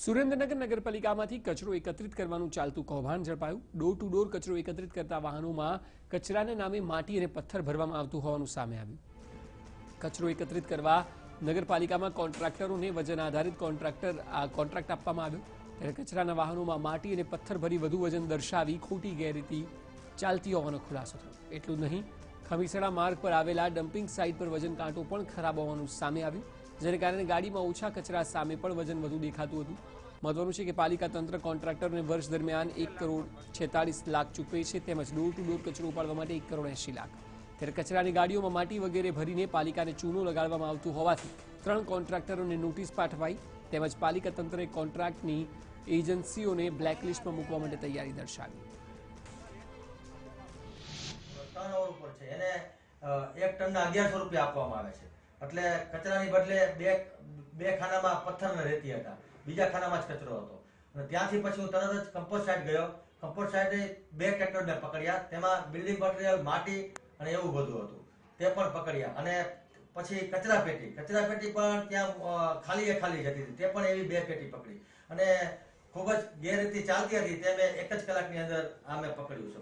સુરેન્દ્રનગર નગરપાલિકામાંથી કચરો એકત્રિત કરવાનું ચાલતું કૌભાંડ ઝડપાયું। ડોર ટુ ડોર કચરો એકત્રિત કરતા વાહનોમાં કચરાના નામે માટી અને પથ્થર ભરવામાં આવતું હોવાનું સામે આવ્યું। કચરો એકત્રિત કરવા નગરપાલિકામાં કોન્ટ્રાક્ટરોને વજન આધારિત કોન્ટ્રાક્ટ આપવામાં આવ્યો, ત્યારે કચરાના વાહનોમાં માટી અને પથ્થર ભરી વધુ વજન દર્શાવી ખોટી ગેરરીતિ ચાલતી હોવાનો ખુલાસો થયો। એટલું જ નહીં, ખમીસણા માર્ગ પર આવેલા ડમ્પિંગ સાઇટ પર વજન કાંટો પણ ખરાબ હોવાનું સામે આવ્યું, જેને કારણે ગાડીમાં ઓછા કચરા સામે પણ વજન વધુ દેખાતું હતું। મહત્વનું છે કે પાલિકા તંત્ર કોન્ટ્રાક્ટરને વર્ષ દરમિયાન 1,46,00,000 ચૂકવે છે, તેમજ ડોર ટુ ડોર કચરો ઉપાડવા માટે 1,80,00,000। ત્યારે કચરાની ગાડીઓમાં માટી વગેરે ભરીને પાલિકાને ચૂનો લગાડવામાં આવતું હોવાથી 3 કોન્ટ્રાક્ટરોને નોટિસ પાઠવાઈ, તેમજ પાલિકા તંત્રએ કોન્ટ્રાક્ટની એજન્સીઓને બ્લેકલિસ્ટમાં મૂકવા માટે તૈયારી દર્શાવી। ટર્નઓવર ઉપર છે એને 1 ટનના 1100 રૂપિયા આપવામાં આવે છે, એટલે કચરાની બદલે બે ખાનામાં પથ્થર ને રેતી હતા, બીજા ખાનામાં જ કચરો હતો। અને ત્યાંથી પછી હું તરત જ કમ્પોસ્ટ સાઇટ ગયો। કમ્પોસ્ટ સાઇટે 2 ટ્રેક્ટરને પકડ્યા, તેમાં બિલ્ડિંગ મટીરિયલ, માટી અને એવું બધું હતું, તે પણ પકડ્યા। અને પછી કચરા પેટી પણ ત્યાં ખાલી જતી હતી, તે પણ એવી 2 પેટી પકડી અને ખૂબ જ ગેરરીતિ ચાલતી હતી, તે મેં 1 જ કલાકની અંદર આ મેં પકડ્યું છે।